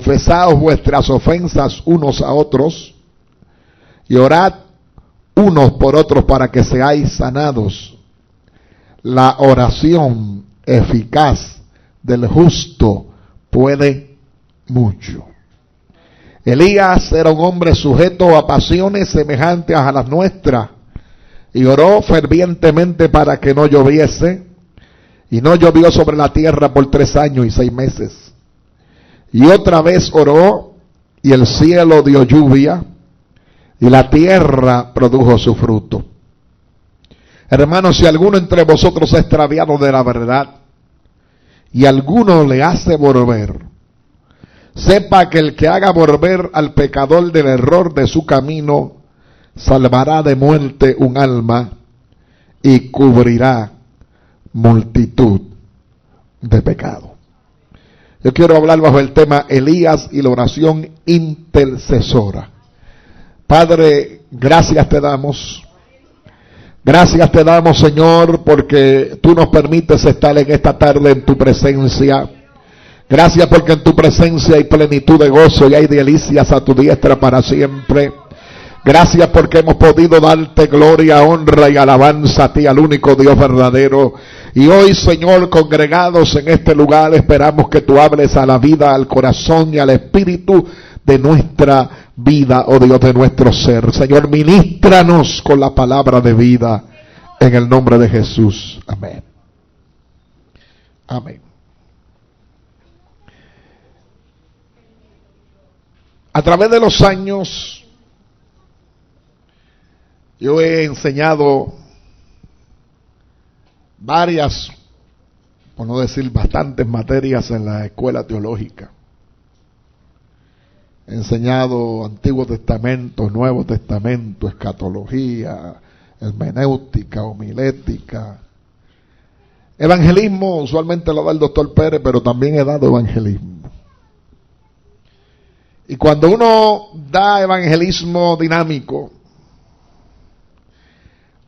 confesaos vuestras ofensas unos a otros y orad unos por otros para que seáis sanados. La oración eficaz del justo puede mucho. Elías era un hombre sujeto a pasiones semejantes a las nuestras y oró fervientemente para que no lloviese, y no llovió sobre la tierra por 3 años y 6 meses. Y otra vez oró y el cielo dio lluvia y la tierra produjo su fruto. Hermanos, si alguno entre vosotros ha extraviado de la verdad y alguno le hace volver, sepa que el que haga volver al pecador del error de su camino salvará de muerte un alma y cubrirá multitud de pecados. Yo quiero hablar bajo el tema Elías y la oración intercesora. Padre, gracias te damos. Gracias te damos, Señor, porque tú nos permites estar en esta tarde en tu presencia. Gracias porque en tu presencia hay plenitud de gozo y hay delicias a tu diestra para siempre. Gracias porque hemos podido darte gloria, honra y alabanza a ti, al único Dios verdadero. Y hoy, Señor, congregados en este lugar, esperamos que tú hables a la vida, al corazón y al espíritu de nuestra vida, oh Dios, de nuestro ser. Señor, ministranos con la palabra de vida en el nombre de Jesús. Amén. Amén. A través de los años, yo he enseñado varias, por no decir bastantes materias en la escuela teológica. He enseñado Antiguo Testamento, Nuevo Testamento, escatología, hermenéutica, homilética. Evangelismo usualmente lo da el doctor Pérez, pero también he dado evangelismo. Y cuando uno da evangelismo dinámico,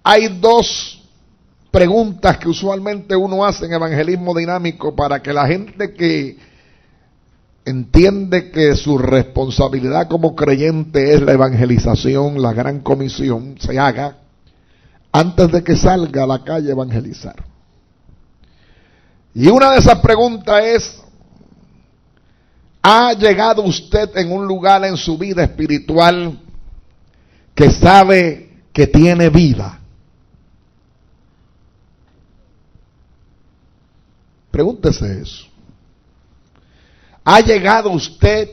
hay 2 preguntas que usualmente uno hace en evangelismo dinámico para que la gente que entiende que su responsabilidad como creyente es la evangelización, la gran comisión, se haga antes de que salga a la calle a evangelizar. Y una de esas preguntas es: ¿ha llegado usted en un lugar en su vida espiritual que sabe que tiene vida? Pregúntese eso. ¿Ha llegado usted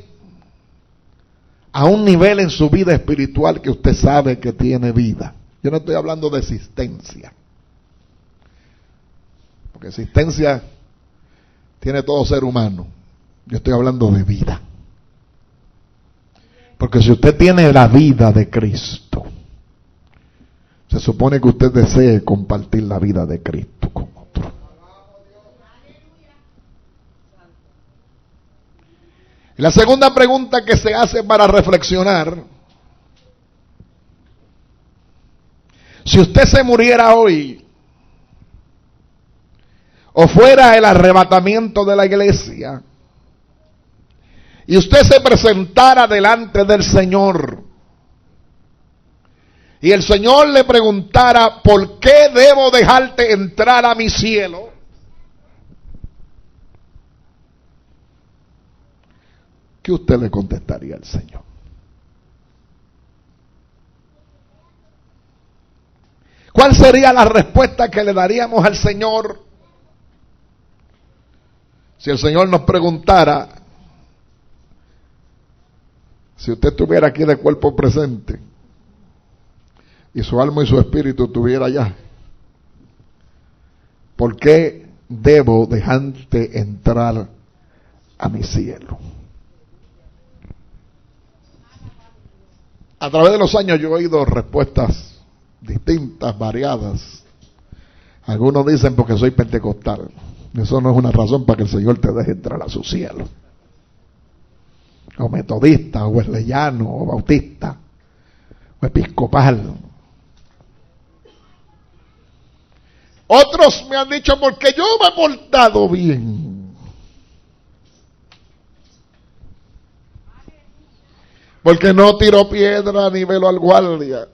a un nivel en su vida espiritual que usted sabe que tiene vida? Yo no estoy hablando de existencia, porque existencia tiene todo ser humano. Yo estoy hablando de vida. Porque si usted tiene la vida de Cristo, se supone que usted desee compartir la vida de Cristo con otro. Y la segunda pregunta que se hace para reflexionar: si usted se muriera hoy, o fuera el arrebatamiento de la iglesia, y usted se presentara delante del Señor, y el Señor le preguntara: ¿por qué debo dejarte entrar a mi cielo? ¿Qué usted le contestaría al Señor? ¿Cuál sería la respuesta que le daríamos al Señor si el Señor nos preguntara: si usted estuviera aquí de cuerpo presente y su alma y su espíritu estuviera allá, ¿por qué debo dejarte entrar a mi cielo? A través de los años yo he oído respuestas distintas, variadas. Algunos dicen: porque soy pentecostal. Eso no es una razón para que el Señor te deje entrar a su cielo. O metodista, o wesleyano, o bautista, o episcopal. Otros me han dicho: porque yo me he portado bien. porque no tiró piedra ni veló al guardia.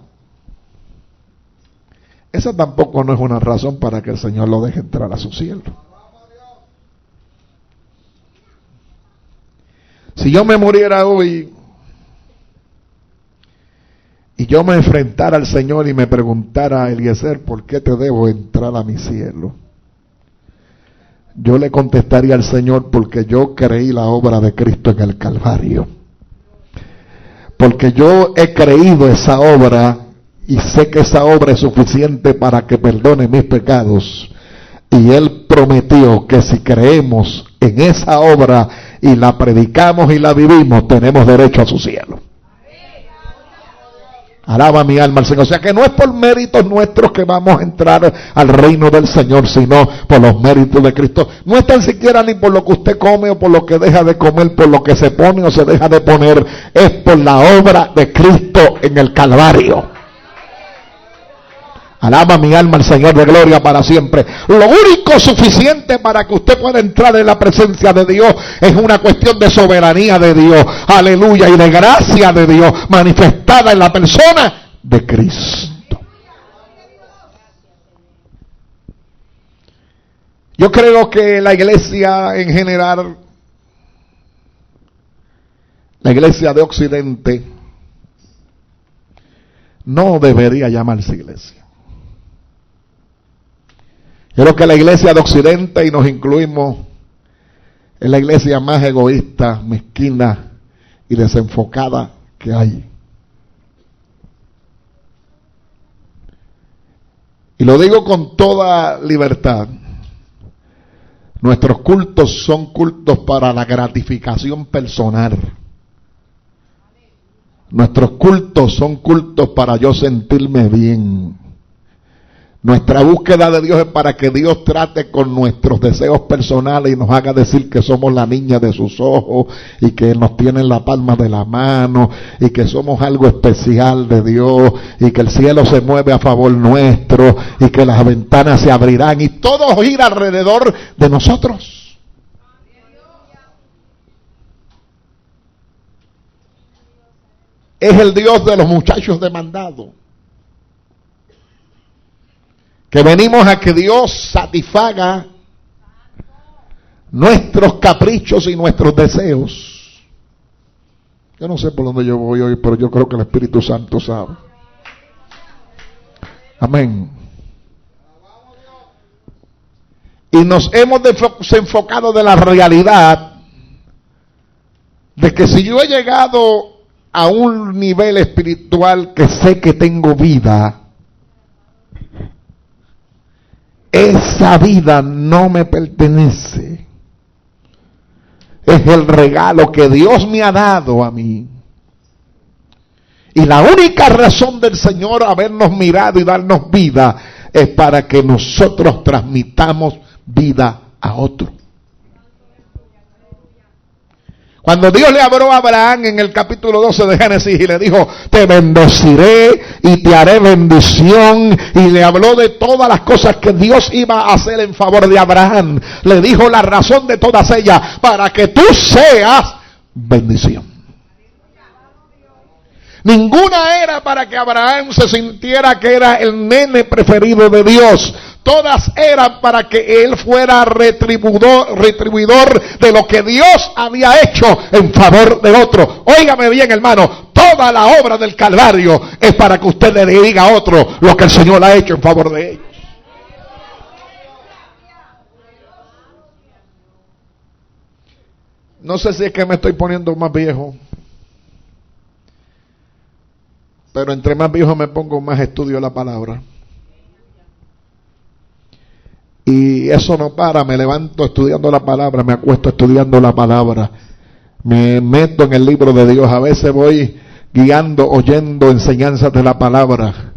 Esa tampoco no es una razón para que el Señor lo deje entrar a su cielo. Si yo me muriera hoy y yo me enfrentara al Señor y me preguntara, Eliezer, ¿por qué te debo entrar a mi cielo? Yo le contestaría al Señor, porque yo creí la obra de Cristo en el Calvario. Porque yo he creído esa obra y sé que esa obra es suficiente para que perdone mis pecados. Y Él prometió que si creemos en esa obra y la predicamos y la vivimos, tenemos derecho a su cielo. Alaba mi alma al Señor. O sea que no es por méritos nuestros que vamos a entrar al reino del Señor, sino por los méritos de Cristo. No es tan siquiera ni por lo que usted come o por lo que deja de comer, por lo que se pone o se deja de poner. Es por la obra de Cristo en el Calvario. Alaba mi alma al Señor de gloria para siempre. Lo único suficiente para que usted pueda entrar en la presencia de Dios es una cuestión de soberanía de Dios. Aleluya. Y de gracia de Dios manifestada en la persona de Cristo. Yo creo que la iglesia en general, la iglesia de Occidente, no debería llamarse iglesia. Yo creo que la iglesia de Occidente, y nos incluimos, es la iglesia más egoísta, mezquina y desenfocada que hay. Y lo digo con toda libertad. Nuestros cultos son cultos para la gratificación personal. Nuestros cultos son cultos para yo sentirme bien. Nuestra búsqueda de Dios es para que Dios trate con nuestros deseos personales y nos haga decir que somos la niña de sus ojos y que nos tiene en la palma de la mano y que somos algo especial de Dios y que el cielo se mueve a favor nuestro y que las ventanas se abrirán y todo gira alrededor de nosotros. Es el Dios de los muchachos demandados. Que venimos a que Dios satisfaga nuestros caprichos y nuestros deseos. Yo no sé por dónde yo voy hoy, pero yo creo que el Espíritu Santo sabe. Amén. Y nos hemos desenfocado de la realidad de que si yo he llegado a un nivel espiritual que sé que tengo vida, esa vida no me pertenece. Es el regalo que Dios me ha dado a mí. Y la única razón del Señor habernos mirado y darnos vida es para que nosotros transmitamos vida a otro. Cuando Dios le habló a Abraham en el capítulo 12 de Génesis y le dijo, te bendeciré y te haré bendición, y le habló de todas las cosas que Dios iba a hacer en favor de Abraham, le dijo la razón de todas ellas, para que tú seas bendición. Ninguna era para que Abraham se sintiera que era el nene preferido de Dios. Todas eran para que él fuera retribuidor de lo que Dios había hecho en favor de otro. Óigame bien, hermano, toda la obra del Calvario es para que usted le diga a otro lo que el Señor ha hecho en favor de ellos. No sé si es que me estoy poniendo más viejo, pero entre más viejo me pongo, más estudio la palabra. Y eso no para, me levanto estudiando la palabra, me acuesto estudiando la palabra, me meto en el libro de Dios, a veces voy guiando, oyendo enseñanzas de la palabra.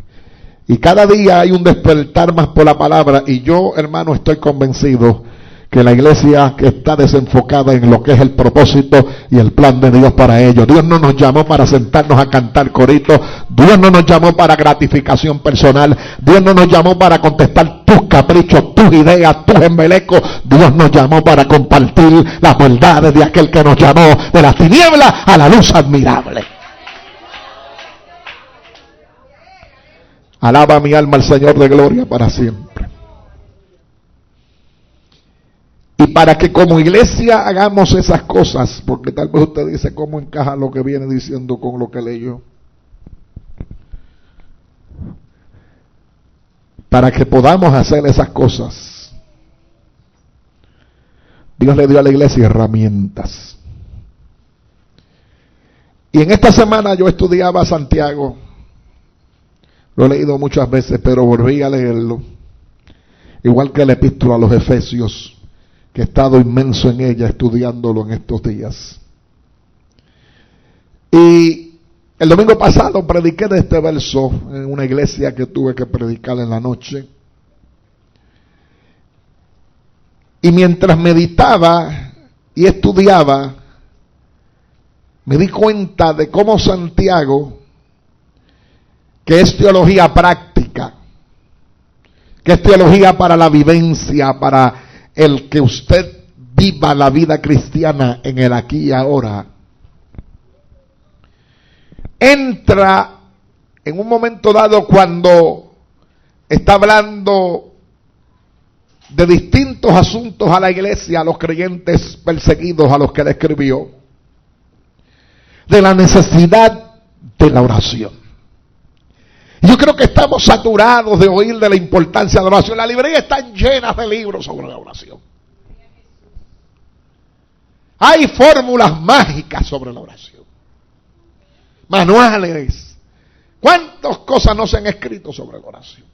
Y cada día hay un despertar más por la palabra, y yo, hermano, estoy convencido que la iglesia que está desenfocada en lo que es el propósito y el plan de Dios para ellos. Dios no nos llamó para sentarnos a cantar coritos. Dios no nos llamó para gratificación personal. Dios no nos llamó para contestar tus caprichos, tus ideas, tus embelecos. Dios nos llamó para compartir las verdades de aquel que nos llamó de las tinieblas a la luz admirable. Alaba mi alma al Señor de gloria para siempre. Y para que como iglesia hagamos esas cosas, porque tal vez usted dice cómo encaja lo que viene diciendo con lo que leyó. Para que podamos hacer esas cosas, Dios le dio a la iglesia herramientas. Y en esta semana yo estudiaba Santiago. Lo he leído muchas veces, pero volví a leerlo. Igual que la epístola a los Efesios, que he estado inmenso en ella estudiándolo en estos días. Y el domingo pasado prediqué de este verso en una iglesia que tuve que predicar en la noche. Y mientras meditaba y estudiaba, me di cuenta de cómo Santiago, que es teología práctica, que es teología para la vivencia, para el que usted viva la vida cristiana en el aquí y ahora, entra en un momento dado cuando está hablando de distintos asuntos a la iglesia, a los creyentes perseguidos a los que le escribió, de la necesidad de la oración. Yo creo que estamos saturados de oír de la importancia de la oración. Las librerías están llenas de libros sobre la oración. Hay fórmulas mágicas sobre la oración. Manuales. ¿Cuántas cosas no se han escrito sobre la oración?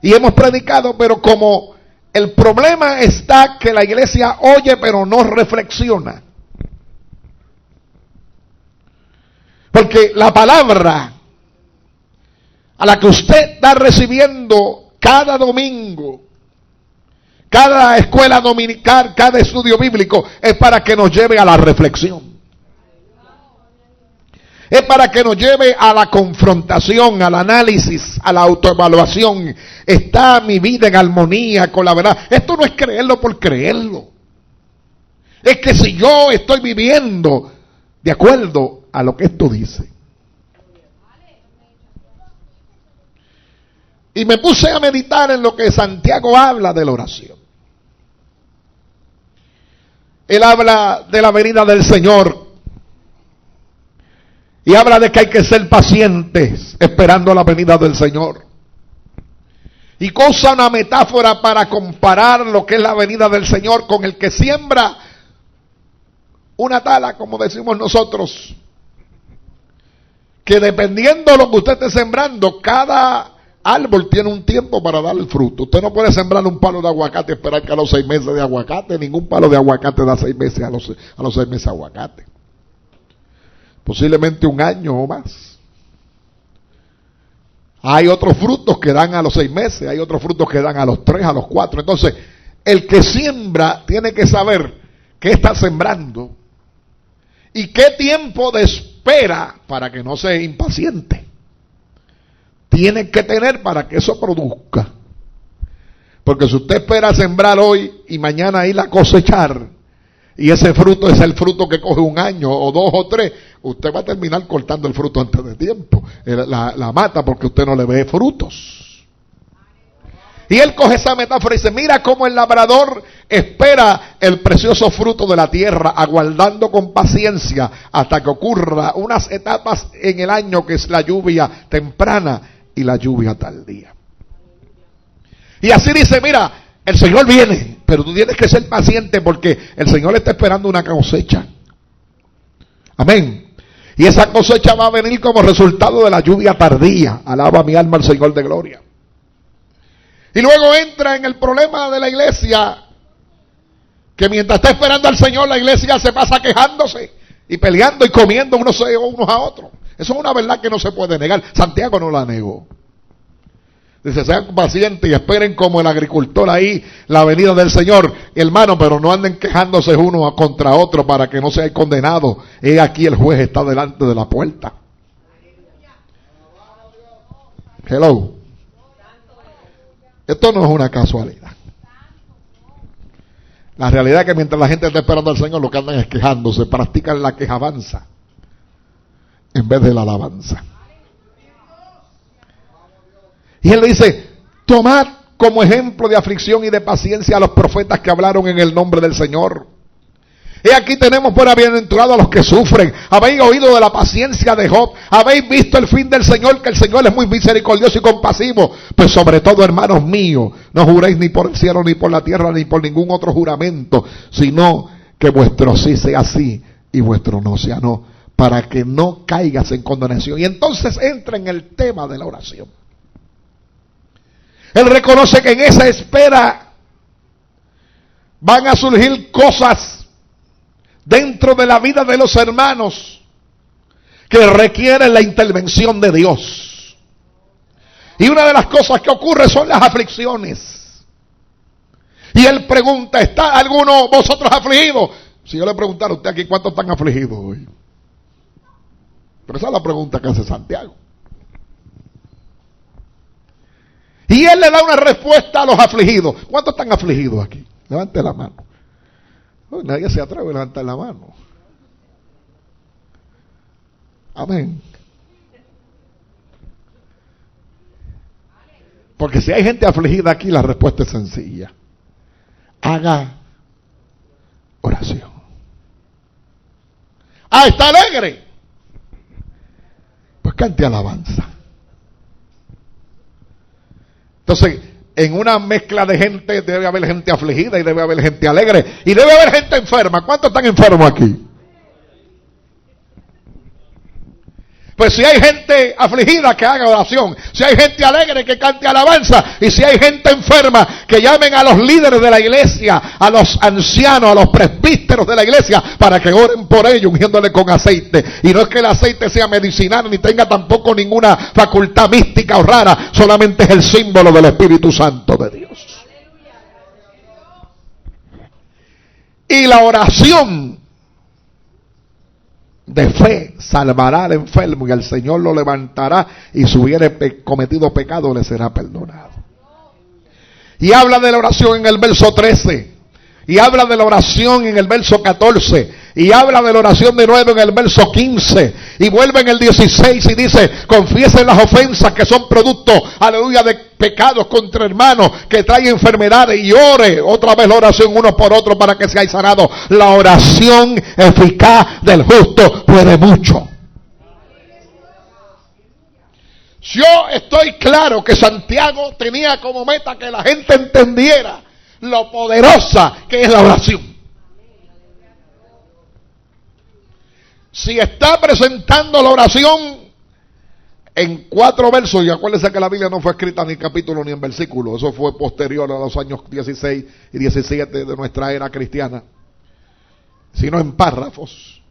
Y hemos predicado, pero como el problema está que la iglesia oye pero no reflexiona. Porque la palabra a la que usted está recibiendo cada domingo, cada escuela dominical, cada estudio bíblico, es para que nos lleve a la reflexión. Es para que nos lleve a la confrontación, al análisis, a la autoevaluación. ¿Está mi vida en armonía con la verdad? Esto no es creerlo por creerlo. Es que si yo estoy viviendo de acuerdo a lo que esto dice. Y me puse a meditar en lo que Santiago habla de la oración. Él habla de la venida del Señor. Y habla de que hay que ser pacientes esperando la venida del Señor. Y usa una metáfora para comparar lo que es la venida del Señor con el que siembra una tala, como decimos nosotros. Que dependiendo de lo que usted esté sembrando, cada árbol tiene un tiempo para dar el fruto. Usted no puede sembrar un palo de aguacate y esperar que a los 6 meses de aguacate. Ningún palo de aguacate da 6 meses a los 6 meses de aguacate. Posiblemente 1 año o más. Hay otros frutos que dan a los 6 meses, hay otros frutos que dan a los 3, a los 4. Entonces, el que siembra tiene que saber qué está sembrando y qué tiempo de espera para que no sea impaciente tiene que tener para que eso produzca. Porque si usted espera sembrar hoy y mañana ir a cosechar, y ese fruto es el fruto que coge 1 año o 2 o 3, usted va a terminar cortando el fruto antes de tiempo. La mata porque usted no le ve frutos. Y él coge esa metáfora y dice, mira cómo el labrador espera el precioso fruto de la tierra, aguardando con paciencia hasta que ocurra unas etapas en el año, que es la lluvia temprana y la lluvia tardía. Y así dice, mira, el Señor viene, pero tú tienes que ser paciente porque el Señor está esperando una cosecha. Amén. Y esa cosecha va a venir como resultado de la lluvia tardía. Alaba mi alma al Señor de gloria. Y luego entra en el problema de la iglesia, que mientras está esperando al Señor, la iglesia se pasa quejándose y peleando y comiendo unos a otros. Eso es una verdad que no se puede negar. Santiago no la negó. Dice, sean pacientes y esperen como el agricultor ahí la venida del Señor. Hermano, pero no anden quejándose uno contra otro para que no sean condenados. He aquí el juez está delante de la puerta. Hello. Esto no es una casualidad. La realidad es que mientras la gente está esperando al Señor, lo que andan es quejándose, practican la quejabanza en vez de la alabanza. Y él le dice, tomad como ejemplo de aflicción y de paciencia a los profetas que hablaron en el nombre del Señor. Y aquí tenemos por bienaventurados a los que sufren. Habéis oído de la paciencia de Job. Habéis visto el fin del Señor, que el Señor es muy misericordioso y compasivo. Pues sobre todo, hermanos míos, no juréis ni por el cielo, ni por la tierra, ni por ningún otro juramento, sino que vuestro sí sea sí y vuestro no sea no, para que no caigas en condenación. Y entonces entra en el tema de la oración. Él reconoce que en esa espera van a surgir cosas dentro de la vida de los hermanos que requieren la intervención de Dios. Y una de las cosas que ocurre son las aflicciones. Y él pregunta, ¿está alguno de vosotros afligido? Si yo le preguntara a usted aquí, ¿cuántos están afligidos hoy? Pero esa es la pregunta que hace Santiago. Y él le da una respuesta a los afligidos. ¿Cuántos están afligidos aquí? Levante la mano. Nadie se atreve a levantar la mano. Amén. Porque si hay gente afligida aquí, la respuesta es sencilla. Haga oración. Ah, ¿está alegre? Pues cante alabanza. Entonces, en una mezcla de gente debe haber gente afligida y debe haber gente alegre y debe haber gente enferma. ¿Cuántos están enfermos aquí? Pues si hay gente afligida, que haga oración. Si hay gente alegre, que cante alabanza. Y si hay gente enferma, que llamen a los líderes de la iglesia, a los ancianos, a los presbíteros de la iglesia, para que oren por ellos, ungiéndole con aceite. Y no es que el aceite sea medicinal, ni tenga tampoco ninguna facultad mística o rara. Solamente es el símbolo del Espíritu Santo de Dios. Y la oración de fe salvará al enfermo, y al Señor lo levantará, y si hubiere cometido pecado le será perdonado. Y habla de la oración en el verso 13, y habla de la oración en el verso 14, y habla de la oración de nuevo en el verso 15, y vuelve en el 16 y dice, confiesen las ofensas que son producto, aleluya, de pecados contra hermanos que traen enfermedades, y ore otra vez la oración uno por otro para que seáis sanados. La oración eficaz del justo puede mucho. Yo estoy claro que Santiago tenía como meta que la gente entendiera lo poderosa que es la oración. Si está presentando la oración en 4 versos, y acuérdense que la Biblia no fue escrita ni en capítulo ni en versículo, eso fue posterior a los años 16 y 17 de nuestra era cristiana, sino en párrafos.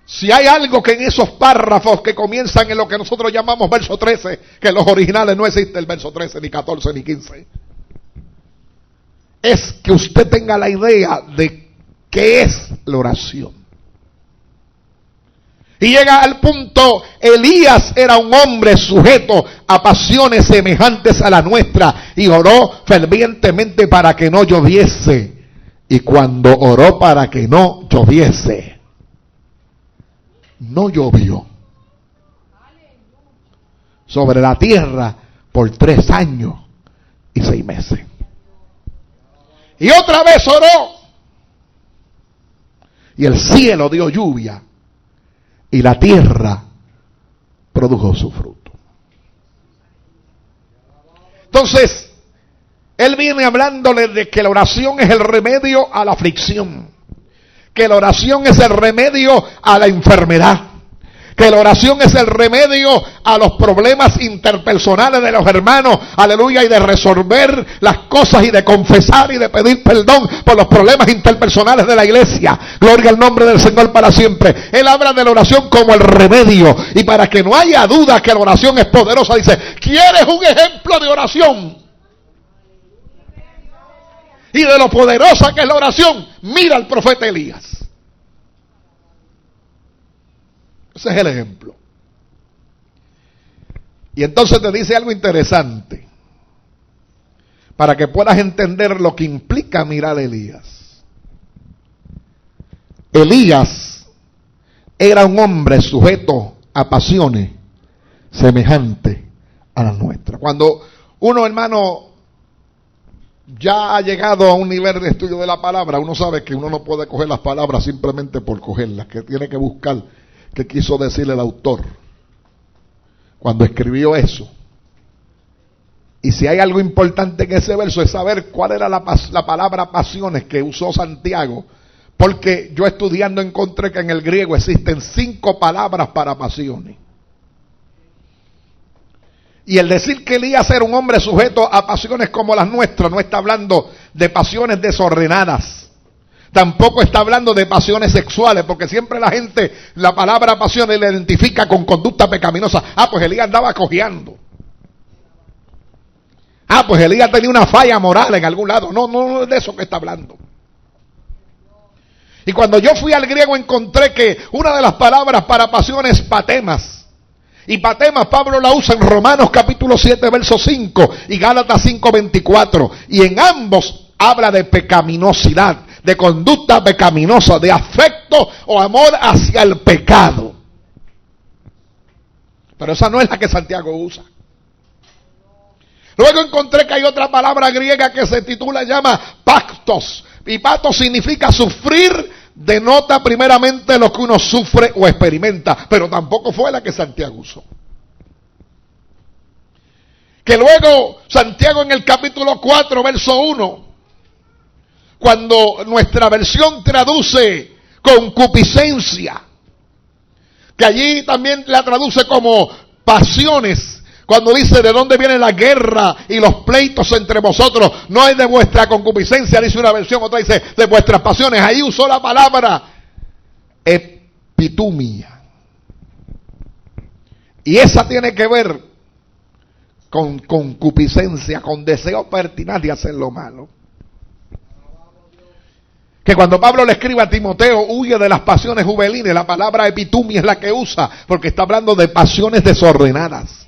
Si hay algo que en esos párrafos que comienzan en lo que nosotros llamamos verso 13, que en los originales no existe el verso 13, ni 14, ni 15, es que usted tenga la idea de qué es la oración. Y llega al punto, Elías era un hombre sujeto a pasiones semejantes a la nuestra, y oró fervientemente para que no lloviese. Y cuando oró para que no lloviese, no llovió sobre la tierra por 3 años y 6 meses. Y otra vez oró, y el cielo dio lluvia, y la tierra produjo su fruto. Entonces, él viene hablándole de que la oración es el remedio a la aflicción, que la oración es el remedio a la enfermedad, que la oración es el remedio a los problemas interpersonales de los hermanos, aleluya, y de resolver las cosas y de confesar y de pedir perdón por los problemas interpersonales de la iglesia. Gloria al nombre del Señor para siempre. Él habla de la oración como el remedio, y para que no haya duda que la oración es poderosa, dice, ¿quieres un ejemplo de oración? Y de lo poderosa que es la oración, mira al profeta Elías. Ese es el ejemplo. Y entonces te dice algo interesante, para que puedas entender lo que implica mirar a Elías. Elías era un hombre sujeto a pasiones semejantes a las nuestras. Cuando uno, hermano, ya ha llegado a un nivel de estudio de la palabra, uno sabe que uno no puede coger las palabras simplemente por cogerlas, que tiene que buscar qué quiso decir el autor cuando escribió eso. Y si hay algo importante en ese verso es saber cuál era la palabra pasiones que usó Santiago, porque yo estudiando encontré que en el griego existen 5 palabras para pasiones. Y el decir que Elías era un hombre sujeto a pasiones como las nuestras, no está hablando de pasiones desordenadas. Tampoco está hablando de pasiones sexuales, porque siempre la gente, la palabra pasiones la identifica con conducta pecaminosa. Pues Elías andaba cojeando. Pues Elías tenía una falla moral en algún lado. No es de eso que está hablando. Y cuando yo fui al griego encontré que una de las palabras para pasiones es patemas. Y patemas Pablo la usa en Romanos capítulo 7 verso 5 y Gálatas 5 24. Y en ambos habla de pecaminosidad, de conducta pecaminosa, de afecto o amor hacia el pecado. Pero esa no es la que Santiago usa. Luego encontré que hay otra palabra griega que se llama pactos. Y pactos significa sufrir, denota primeramente lo que uno sufre o experimenta. Pero tampoco fue la que Santiago usó. Que luego Santiago en el capítulo 4, verso 1, cuando nuestra versión traduce concupiscencia, que allí también la traduce como pasiones. Cuando dice de dónde viene la guerra y los pleitos entre vosotros, no es de vuestra concupiscencia, dice una versión, otra dice de vuestras pasiones. Ahí usó la palabra epitumia. Y esa tiene que ver con concupiscencia, con deseo pertinaz de hacer lo malo. Que cuando Pablo le escribe a Timoteo, huye de las pasiones juveniles, la palabra epitumia es la que usa, porque está hablando de pasiones desordenadas.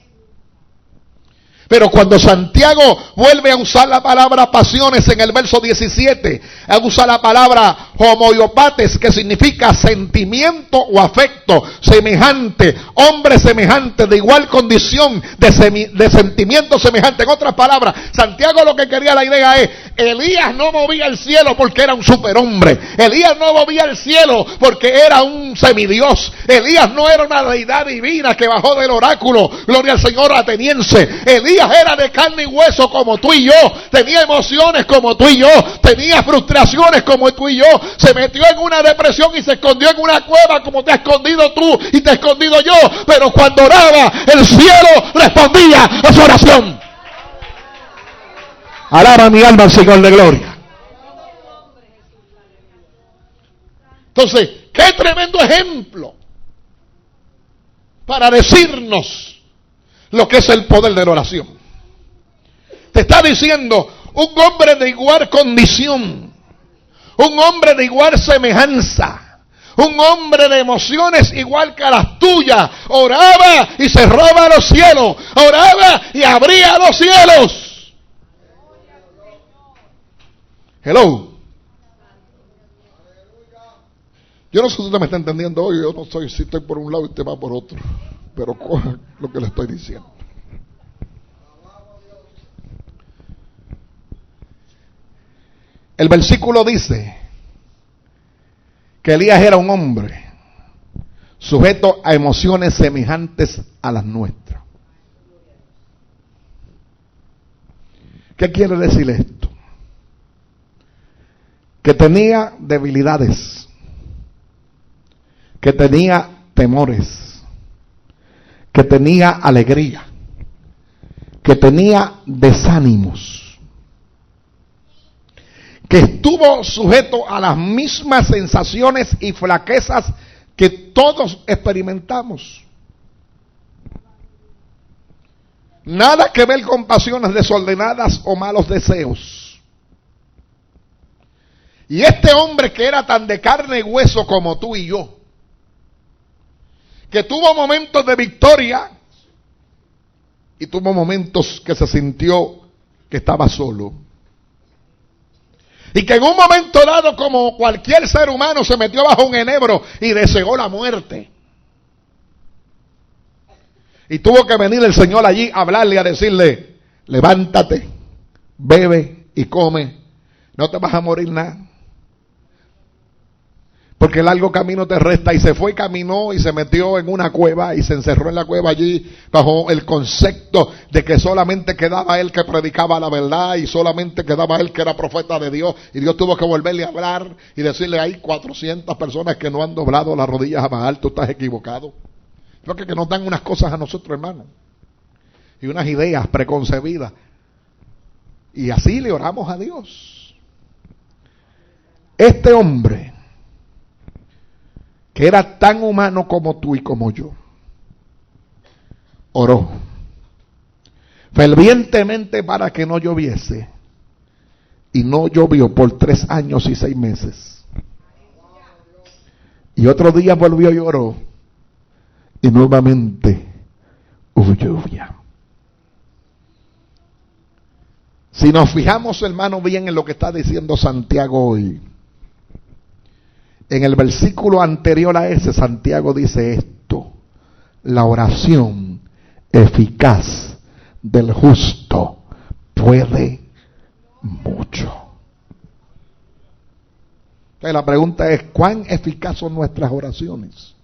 Pero cuando Santiago vuelve a usar la palabra pasiones en el verso 17, a usar la palabra homoiopates, que significa sentimiento o afecto semejante, hombre semejante, de igual condición, de sentimiento semejante. En otras palabras, Santiago lo que quería la idea es, Elías no movía el cielo porque era un superhombre. Elías no movía el cielo porque era un semidios. Elías no era una deidad divina que bajó del oráculo, gloria al Señor ateniense. Elías era de carne y hueso como tú y yo, tenía emociones como tú y yo, tenía frustraciones como tú y yo, se metió en una depresión y se escondió en una cueva como te has escondido tú y te he escondido yo, pero cuando oraba el cielo respondía a su oración. Alaba mi alma al Señor de gloria. Entonces, qué tremendo ejemplo para decirnos lo que es el poder de la oración. Te está diciendo un hombre de igual condición, un hombre de igual semejanza, un hombre de emociones igual que las tuyas, oraba y cerraba los cielos, oraba y abría los cielos. Hello. Yo no sé si usted me está entendiendo hoy, yo no soy, si estoy por un lado y usted va por otro, pero coja lo que le estoy diciendo. El versículo dice que Elías era un hombre sujeto a emociones semejantes a las nuestras. ¿Qué quiere decir esto? Que tenía debilidades, que tenía temores, que tenía alegría, que tenía desánimos, que estuvo sujeto a las mismas sensaciones y flaquezas que todos experimentamos. Nada que ver con pasiones desordenadas o malos deseos. Y este hombre que era tan de carne y hueso como tú y yo, que tuvo momentos de victoria y tuvo momentos que se sintió que estaba solo. Y que en un momento dado, como cualquier ser humano, se metió bajo un enebro y deseó la muerte. Y tuvo que venir el Señor allí a hablarle, a decirle: levántate, bebe y come, no te vas a morir nada, porque el largo camino te resta. Y se fue, caminó y se metió en una cueva y se encerró en la cueva allí bajo el concepto de que solamente quedaba él que predicaba la verdad y solamente quedaba él que era profeta de Dios. Y Dios tuvo que volverle a hablar y decirle: hay 400 personas que no han doblado las rodillas a Baal, tú estás equivocado. Porque que nos dan unas cosas a nosotros, hermanos, y unas ideas preconcebidas, y así le oramos a Dios. Este hombre, que era tan humano como tú y como yo, oró fervientemente para que no lloviese, y no llovió por 3 años y 6 meses. Y otro día volvió y oró, y nuevamente hubo lluvia. Si nos fijamos, hermano, bien en lo que está diciendo Santiago hoy, en el versículo anterior a ese, Santiago dice esto: la oración eficaz del justo puede mucho. Entonces la pregunta es: ¿cuán eficaz son nuestras oraciones?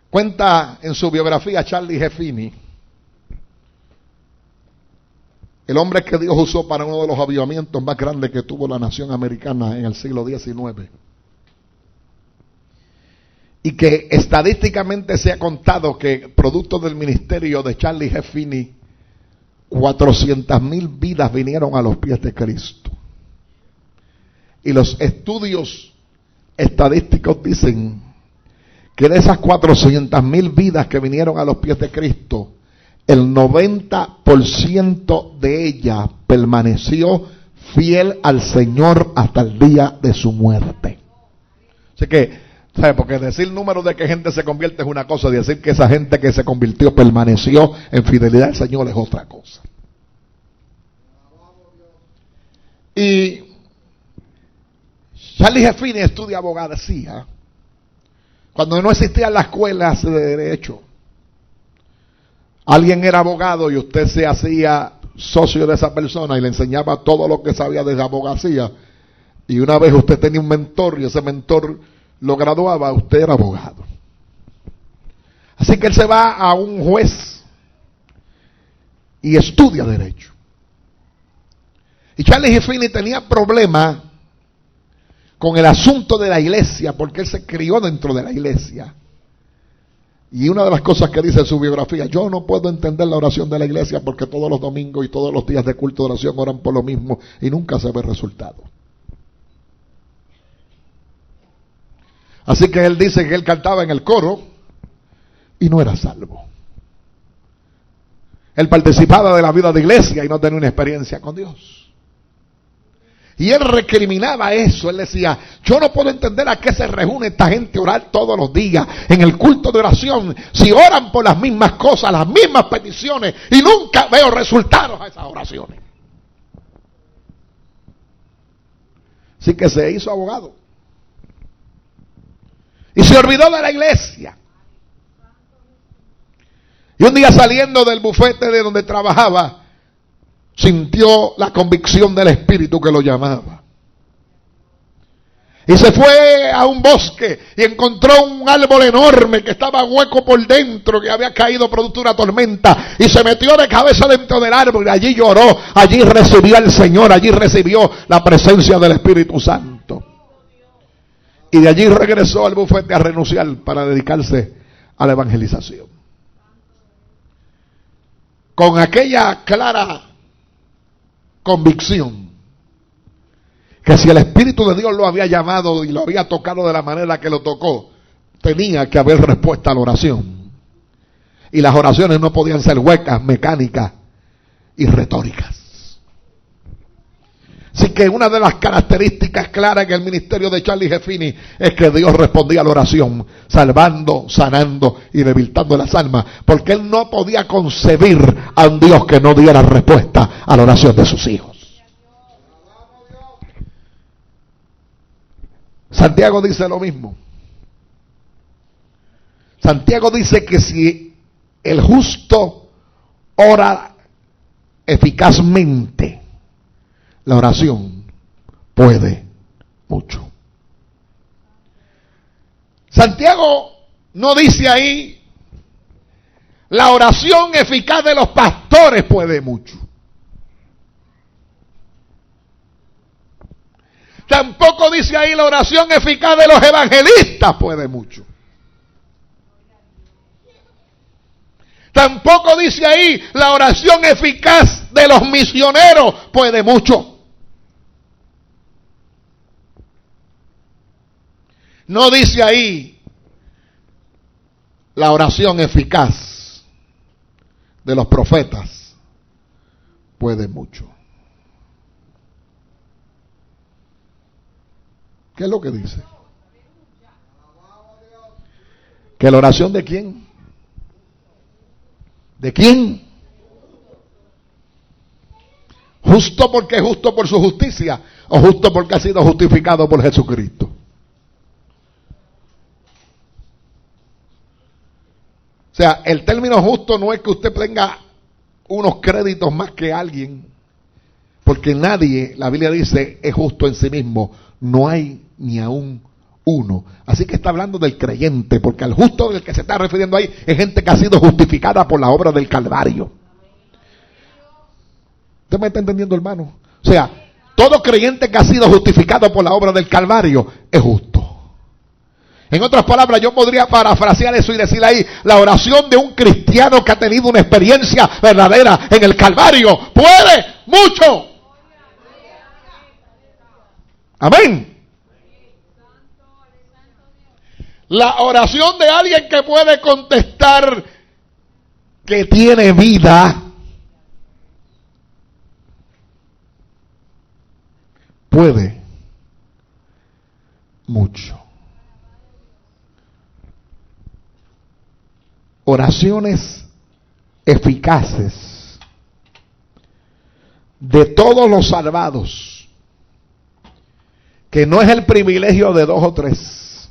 Cuenta en su biografía Charlie Jeffini, el hombre que Dios usó para uno de los avivamientos más grandes que tuvo la nación americana en el siglo XIX. Y que estadísticamente se ha contado que, producto del ministerio de Charlie Jeffini, 400,000 vidas vinieron a los pies de Cristo. Y los estudios estadísticos dicen que de esas 400,000 vidas que vinieron a los pies de Cristo, el 90% de ellas permaneció fiel al Señor hasta el día de su muerte. Así que, ¿sabe? Porque decir el número de que gente se convierte es una cosa, y decir que esa gente que se convirtió permaneció en fidelidad al Señor es otra cosa. Y Charlie Jeffini estudia abogacía cuando no existían las escuelas de derecho. Alguien era abogado y usted se hacía socio de esa persona y le enseñaba todo lo que sabía de abogacía. Y una vez usted tenía un mentor y ese mentor lo graduaba, usted era abogado. Así que él se va a un juez y estudia derecho. Y Charlie Jeffini tenía problemas con el asunto de la iglesia, porque él se crió dentro de la iglesia. Y una de las cosas que dice en su biografía: yo no puedo entender la oración de la iglesia porque todos los domingos y todos los días de culto de oración oran por lo mismo y nunca se ve resultado. Así que él dice que él cantaba en el coro y no era salvo. Él participaba de la vida de iglesia y no tenía una experiencia con Dios. Y él recriminaba eso. Él decía: yo no puedo entender a qué se reúne esta gente a orar todos los días en el culto de oración, si oran por las mismas cosas, las mismas peticiones, y nunca veo resultados a esas oraciones. Así que se hizo abogado y se olvidó de la iglesia. Y un día, saliendo del bufete de donde trabajaba, sintió la convicción del Espíritu que lo llamaba. Y se fue a un bosque y encontró un árbol enorme que estaba hueco por dentro, que había caído producto de una tormenta, y se metió de cabeza dentro del árbol y allí lloró. Allí recibió al Señor, allí recibió la presencia del Espíritu Santo. Y de allí regresó al bufete a renunciar para dedicarse a la evangelización, con aquella clara convicción que si el Espíritu de Dios lo había llamado y lo había tocado de la manera que lo tocó, tenía que haber respuesta a la oración. Y las oraciones no podían ser huecas, mecánicas y retóricas. Así que una de las características claras en el ministerio de Charlie Jeffini es que Dios respondía a la oración, salvando, sanando y debilitando las almas, porque él no podía concebir a un Dios que no diera respuesta a la oración de sus hijos. Santiago dice lo mismo. Santiago dice que si el justo ora eficazmente, la oración puede mucho. Santiago no dice ahí, la oración eficaz de los pastores puede mucho. Tampoco dice ahí, la oración eficaz de los evangelistas puede mucho. Tampoco dice ahí, la oración eficaz de los misioneros puede mucho. No dice ahí, la oración eficaz de los profetas puede mucho. ¿Qué es lo que dice? ¿Que la oración de quién? ¿De quién? ¿Justo porque es justo por su justicia o justo porque ha sido justificado por Jesucristo? O sea, el término justo no es que usted tenga unos créditos más que alguien, porque nadie, la Biblia dice, es justo en sí mismo. No hay ni aún uno. Así que está hablando del creyente, porque al justo del que se está refiriendo ahí es gente que ha sido justificada por la obra del Calvario. ¿Usted me está entendiendo, hermano? O sea, todo creyente que ha sido justificado por la obra del Calvario es justo. En otras palabras, yo podría parafrasear eso y decir ahí, la oración de un cristiano que ha tenido una experiencia verdadera en el Calvario puede mucho. Amén. La oración de alguien que puede contestar que tiene vida puede mucho. Oraciones eficaces de todos los salvados, que no es el privilegio de 2 o 3,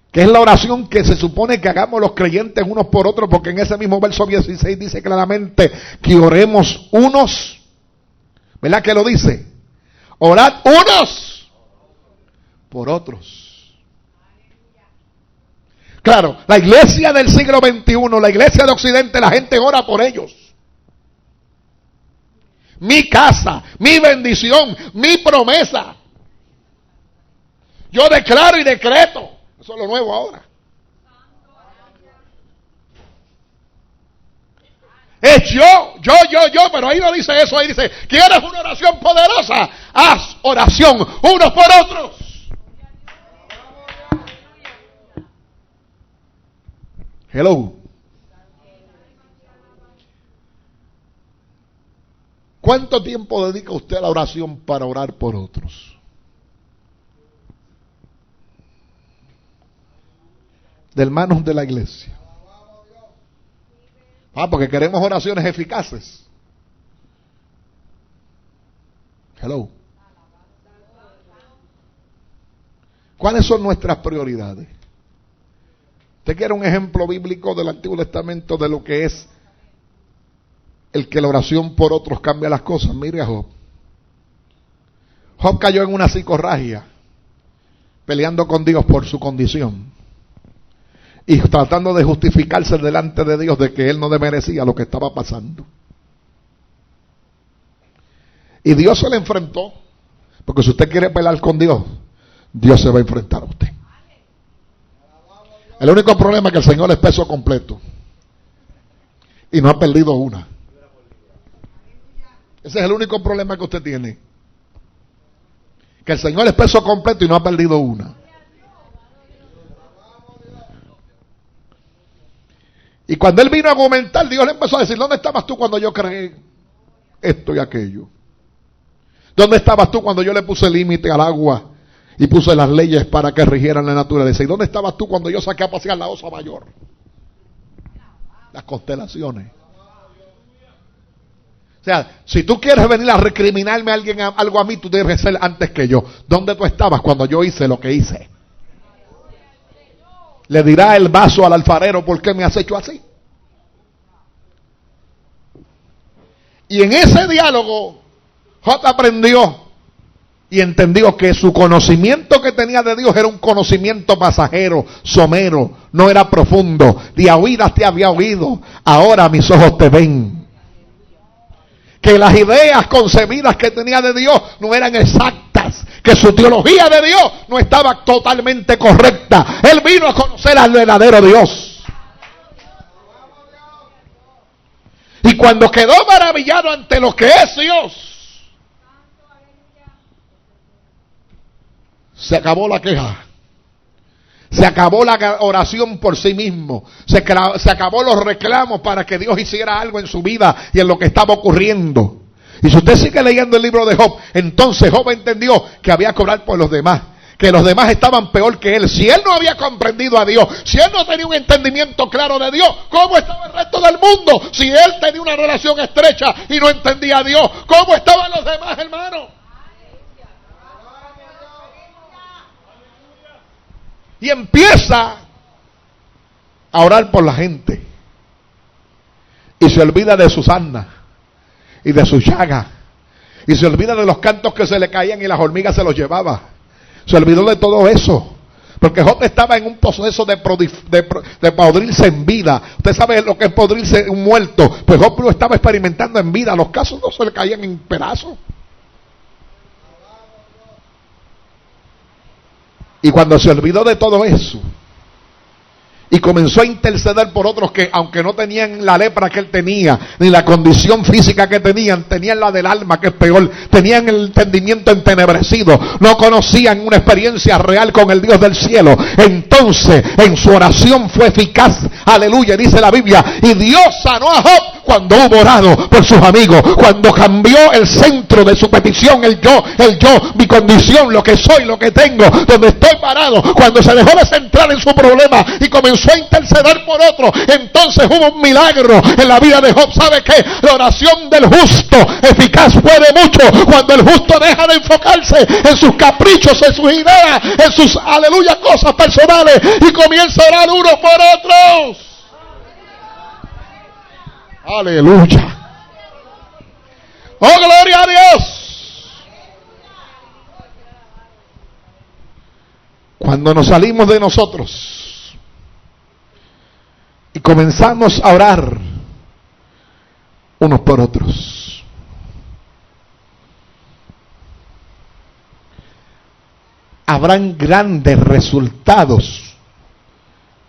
que es la oración que se supone que hagamos los creyentes unos por otros, porque en ese mismo verso 16 dice claramente que oremos unos, ¿verdad que lo dice? Orad unos por otros. Claro, la iglesia del siglo XXI, la iglesia de Occidente, la gente ora por ellos. Mi casa, mi bendición, mi promesa. Yo declaro y decreto. Eso es lo nuevo ahora. Es yo, pero ahí no dice eso, ahí dice, ¿quieres una oración poderosa? Haz oración unos por otros. Hello. ¿Cuánto tiempo dedica usted a la oración para orar por otros? De hermanos de la iglesia. Porque queremos oraciones eficaces. Hello. ¿Cuáles son nuestras prioridades? ¿Usted quiere un ejemplo bíblico del Antiguo Testamento de lo que es el que la oración por otros cambia las cosas? Mire a Job. Job cayó en una psicorragia, peleando con Dios por su condición y tratando de justificarse delante de Dios de que él no merecía lo que estaba pasando. Y Dios se le enfrentó, porque si usted quiere pelear con Dios, Dios se va a enfrentar a usted. El único problema es que el Señor es peso completo y no ha perdido una. Ese es el único problema que usted tiene, que el Señor es peso completo y no ha perdido una. Y cuando él vino a argumentar, Dios le empezó a decir, ¿dónde estabas tú cuando yo creé esto y aquello? ¿Dónde estabas tú cuando yo le puse límite al agua y puse las leyes para que rigieran la naturaleza? ¿Y dónde estabas tú cuando yo saqué a pasear la osa mayor? Las constelaciones. O sea, si tú quieres venir a recriminarme a alguien algo a mí, tú debes ser antes que yo. ¿Dónde tú estabas cuando yo hice lo que hice? Le dirá el vaso al alfarero, ¿por qué me has hecho así? Y en ese diálogo, Job aprendió y entendió que su conocimiento que tenía de Dios era un conocimiento pasajero, somero, no era profundo. De a oídas te había oído, ahora mis ojos te ven. Que las ideas concebidas que tenía de Dios no eran exactas, que su teología de Dios no estaba totalmente correcta. Él vino a conocer al verdadero Dios. Y cuando quedó maravillado ante lo que es Dios, se acabó la queja. Se acabó la oración por sí mismo. Se acabó los reclamos para que Dios hiciera algo en su vida y en lo que estaba ocurriendo. Y si usted sigue leyendo el libro de Job, entonces Job entendió que había que orar por los demás. Que los demás estaban peor que él. Si él no había comprendido a Dios, si él no tenía un entendimiento claro de Dios, ¿cómo estaba el resto del mundo? Si él tenía una relación estrecha y no entendía a Dios, ¿cómo estaban los demás, hermanos? Y empieza a orar por la gente. Y se olvida de Susana y de su llaga. Y se olvida de los cantos que se le caían y las hormigas se los llevaba. Se olvidó de todo eso. Porque Job estaba en un proceso de podrirse en vida. Usted sabe lo que es podrirse un muerto. Pues Job lo estaba experimentando en vida. Los casos no se le caían en pedazos. Y cuando se olvidó de todo eso y comenzó a interceder por otros que, aunque no tenían la lepra que él tenía, ni la condición física que tenían la del alma, que es peor, tenían el entendimiento entenebrecido, no conocían una experiencia real con el Dios del cielo. Entonces, en su oración fue eficaz, aleluya, dice la Biblia, y Dios sanó a Job cuando hubo orado por sus amigos, cuando cambió el centro de su petición, el yo, mi condición, lo que soy, lo que tengo, donde estoy parado, cuando se dejó de centrar en su problema y comenzó a interceder por otro, entonces hubo un milagro en la vida de Job. ¿Sabe qué? La oración del justo eficaz puede mucho cuando el justo deja de enfocarse en sus caprichos, en sus ideas, en sus, aleluya, cosas personales y comienza a orar unos por otros. Aleluya. Oh, gloria a Dios. Cuando nos salimos de nosotros y comenzamos a orar unos por otros, habrán grandes resultados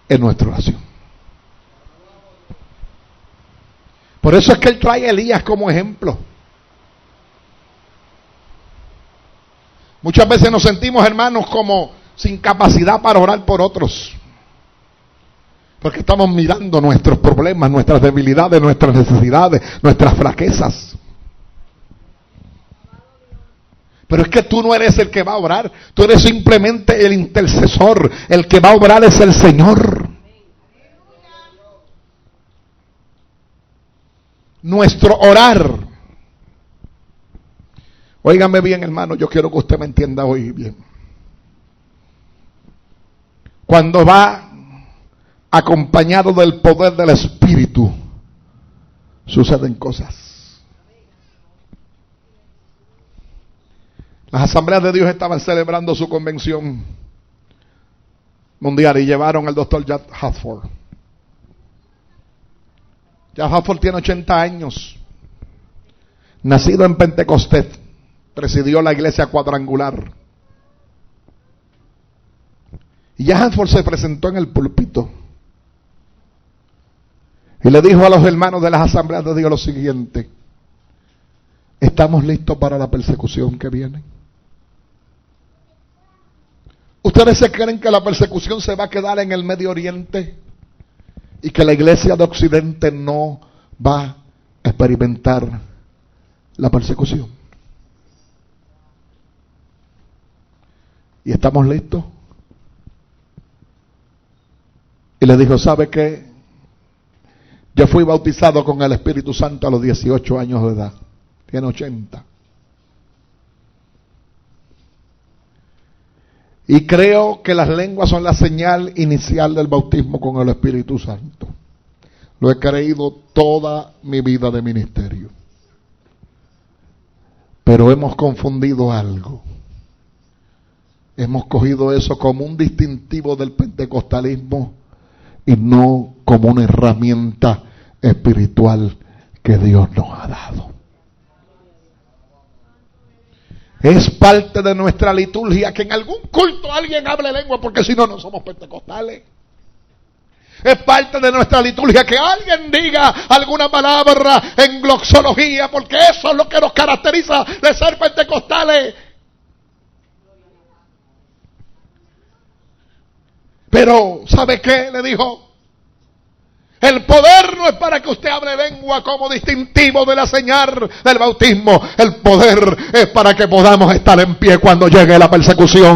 en nuestra oración. Por eso es que él trae a Elías como ejemplo. Muchas veces nos sentimos, hermanos, como sin capacidad para orar por otros. Porque estamos mirando nuestros problemas, nuestras debilidades, nuestras necesidades, nuestras flaquezas. Pero es que tú no eres el que va a orar. Tú eres simplemente el intercesor. El que va a orar es el Señor. Nuestro orar. Óigame bien, hermano, yo quiero que usted me entienda hoy bien. Cuando va acompañado del poder del Espíritu, suceden cosas. Las asambleas de Dios estaban celebrando su convención mundial y llevaron al doctor Jack Halford. Jack Halford tiene 80 años, nacido en Pentecostés, presidió la iglesia cuadrangular. Y Jack Halford se presentó en el púlpito y le dijo a los hermanos de las asambleas de Dios lo siguiente: ¿estamos listos para la persecución que viene? ¿Ustedes se creen que la persecución se va a quedar en el Medio Oriente y que la iglesia de Occidente no va a experimentar la persecución? ¿Y estamos listos? Y le dijo: ¿sabe qué? Yo fui bautizado con el Espíritu Santo a los 18 años de edad. tiene 80. Y creo que las lenguas son la señal inicial del bautismo con el Espíritu Santo. Lo he creído toda mi vida de ministerio. Pero hemos confundido algo. Hemos cogido eso como un distintivo del pentecostalismo y no como una herramienta espiritual que Dios nos ha dado. Es parte de nuestra liturgia que en algún culto alguien hable lengua, porque si no, no somos pentecostales. Es parte de nuestra liturgia que alguien diga alguna palabra en gloxología, porque eso es lo que nos caracteriza de ser pentecostales. Pero, ¿sabe qué? Le dijo, el poder no es para que usted hable lengua como distintivo de la señal del bautismo. El poder es para que podamos estar en pie cuando llegue la persecución.